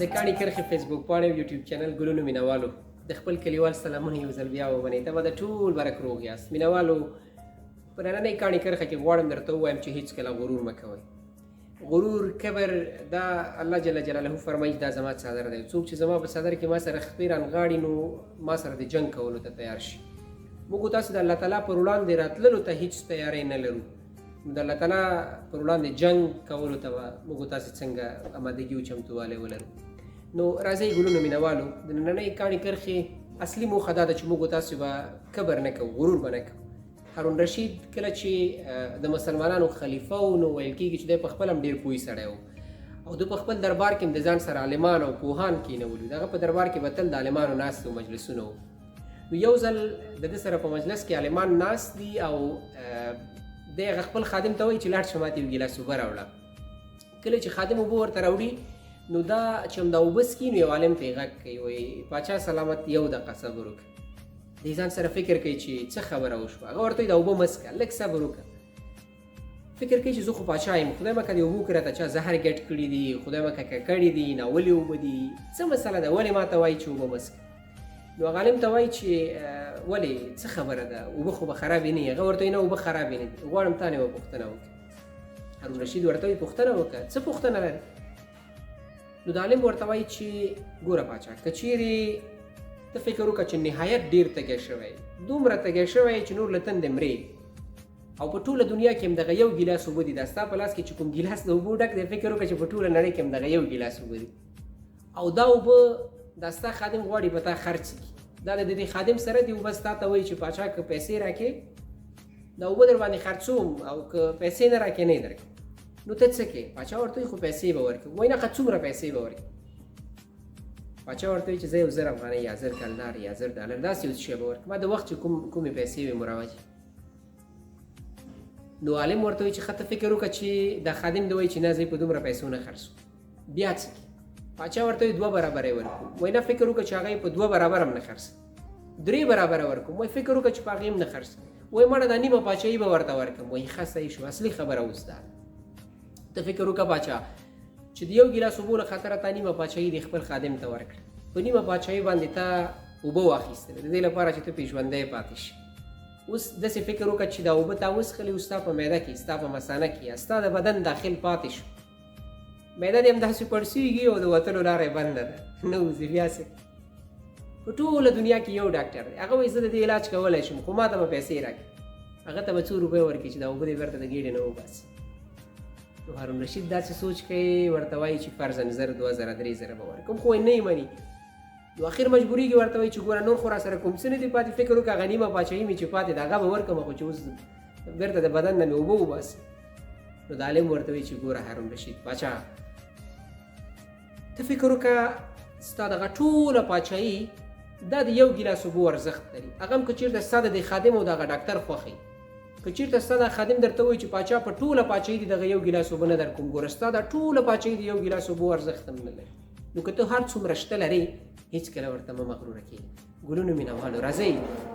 د کاڼي کرښې فیسبوک پاڼې او یوټیوب چینل ګلونو مینوالو د خپل کلیوال سلامونه یو ځل بیا ومنئ. ته به د ټول برک روغ یاست. مینوالو په نننۍ کاڼي کرښه کې غواړم درته ووایم چې هېڅکله غرور مه کوئ. غرور، کبر، دا الله جل جلاله فرمایي دا زما څادر دی. څوک چې زما په څادر کې ما سره خپې رانغاړي نو ما سره د جنګ کولو ته تیار شي. موږ تاسو د الله تعالی پر وړاندې راتللو ته هېڅ تیاری نه لرو. د الله تعالی پر وړاندې جنګ کولو ته به موږ تاسې څنګه امادګي او چمتووالی ولرو. نو راځئ ګلونو مینوالو، د نننۍ کاڼي کرښې اصلي موخه دا ده چې موږ تاسو به کبر نه کوو، غرور به نه کوو. هارون رشید کله چې د مسلمانانو خلیفه و نو ویل کېږي چې دی په خپل هم ډېر پوه سړی و او د په خپل دربار کې هم د ځان سره عالمان او پوهان کېنولي. د هغه په دربار کې به تل د عالمانو ناست و مجلسونه و. نو یو ځل د ده سره په مجلس کې عالمان ناست دي او دی هغه خپل خادم ته وایي چې لاړ شه ماته یو ګیلاس اوبه راوړه. کله چې خادم اوبه ورته راوړي نو دا چې همدا اوبه څکي نو یو عالم ته یې غږ کوي، وایي پاچا سلامت، یو دقیقه صبر وکړه. دی ځان سره فکر کوي چې څه خبره وشوه. هغه ورته وایي دا اوبه مه څکه، لږ صبر وکړه. فکر کوي چې زه خو پاچا یم، خدای مکړه دې اوبو کې راته چا زهر ګډ کړي دي، خدای مکړه ککړې دي، ناولې اوبه دي، څه مسله ده، ولې ما ته وایي چې اوبه مه څکه. نو هغه عالم ته وایي چې ولې څه خبره ده، اوبه خو به خرابې نه وي. هغه ورته وایي نه اوبه خرابې نه دي، غواړم تا نه یوه پوښتنه وکړي. هارون رشید ورته وایي پوښتنه وکړه، څه پوښتنه لرې؟ نو د عالم ورته وایي چې ګوره پاچا، که چیرې ته فکر وکړه چې نهایت ډېر تږی شوی، دومره تږی شوی چې نور له تندې مرې او په ټوله دنیا کې هم دغه یو ګیلاس اوبه دي، دا ستا په لاس کې چې کوم ګیلاس د اوبو ډک دی، فکر وکړه چې په ټوله نړۍ کې هم دغه یو ګیلاس اوبه دي او دا اوبه دا ستا خادم غواړي په تا خرڅ کړي. دا د دې خادم سره دي اوبه ستا ته وایي چې پاچا که پیسې راکړې دا اوبه در باندې خرڅوم او که پیسې نه راکړې نه یې درکړم. نو ته څه کوې؟ پاچا ورته وایي خو پیسې به ورکړم. وایي نه که څومره پیسې به ورکړم؟ پاچا ورته وایي چې زه 1000 افغانۍ یا 1000 کلدار یا 1000 ډالر داسې یو څه شی به ورکړم، ما د وخت چې کومې پیسې وي مروجې. نو عالم ورته وایي چې ښه ته فکر وکړه چې دا خادم دې وایي چې نه زه په دومره پیسو نه خرڅوم، بیا څه کوې؟ پاچا ورته وایي 2 برابره یې ورکوم. وایي نه فکر وکړه چې هغه یې په 2 برابره هم نه خرڅوم، 3 برابره ورکوم. وایي فکر وکړه چې په هغې هم نه خرڅوم. وایي مړه دا نیمه پاچاهي به ورته ورکړم. وایي ښه صحیح شو، اصلي خبره اوس دا ته فکر وکړه پاچا چې د یو ګیلاس اوبو له خاطره تا نیمه پاچاهي د خپل خادم ته ورکړه، په نیمه پاچاهي باندې تا اوبه واخیستلې د دې لپاره چې ته پې ژوندی پاتې شي. اوس داسې فکر وکړه چې دا اوبه تا وڅښلې اوس ستا په معده کې، ستا په مثانه کې یا ستا د بدن داخل پاتې شو، معده دې همداسې پړسېږي او د وتلو لاره یې بنده ده، نه وځي. بیا څه؟ په ټوله دنیا کې یو ډاکټر دی، هغه وایي زه د دې علاج کولی شم خو ما ته به پیسې راکړي. هغه ته به 2 روپۍ ورکړي چې دا اوبه دې بېرته د ګېډې نه وباسي. نو هارون رشید داسې سوچ کوي، ورته وایي چې فرضاً 1000 2000 3000 به ورکړم، خو نه یې مني. نو اخر مجبورېږي، ورته وایي چې ګوره نور خو را سره کوم څه نه دي پاتې، فکر وکړه هغه نیمه پاچاهي مې چې پاتې ده هغه به ورکړم، خو چې اوس بېرته د بدن نه مې اوبه وباسي. نو د عالم ورته وایي چې ګوره هارون رشید پاچا، ته فکر وکړه ستا دغه ټوله پاچاهي دا د یو ګیلاس اوبو ارزښت لري. هغه هم که چېرته ستا د دې خادم او دغه ډاکټر خوښوي، که چېرته ستا دا خادم درته وایي چې پاچا په ټوله پاچاهي دې دغه یو ګیلاس اوبه نه در کوم، ګوره ستا دا ټوله پاچاهي د یو ګیلاس اوبو ارزښت هم نه لري. نو که ته هر څومره شته لرې هېڅکله ورته مه مغروره کېږه. ګلونو مینوالو راځئ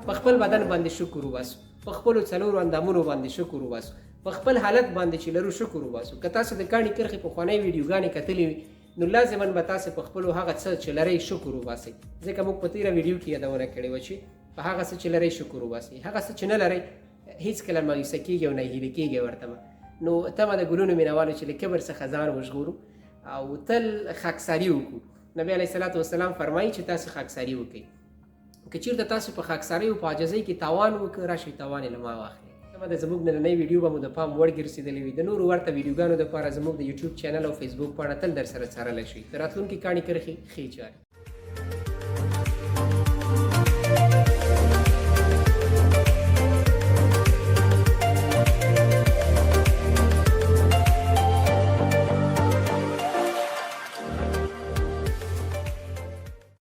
په خپل بدن باندې شکر وباسو، په خپلو 4 اندامونو باندې شکر وباسو، په خپل حالت باندې چې لرو شکر وباسو. که تاسو د کاڼي کرښې پخوانۍ ویډیوګانې کتلې وي نو لازماً به تاسې په خپلو هغه څه چې لرئ شکر وباسئ، ځکه موږ په تېره ویډیو کې یادونه کړې وه چې په هغه څه چې لرئ شکر وباسئ، هغه څه چې نه لرئ هېڅکله مایوسه کېږئ او ناهیلې کېږئ ورته. نو تمه د ګلونو مینوالو چې له کبر څخه ځان وژغورو او تل خاکساري وکړو. نبی علیه الصلاة والسلام فرمایي چې تاسې خاکساري وکړئ. که چېرته تاسو په خاکسارۍ او په عاجزۍ کې تاوان وکړ، راشئ تاوان یې له ما واخلئ. تمه ده زموږ نننۍ ویډیو به مو د پام وړ ګرځېدلې وي. د نورو ورته ویډیوګانو دپاره زموږ د یوټیوب چینل او فیسبوک پاڼه تل در سره څارلی شئ. د راتلونکي کاڼي کرښې ښې چارې.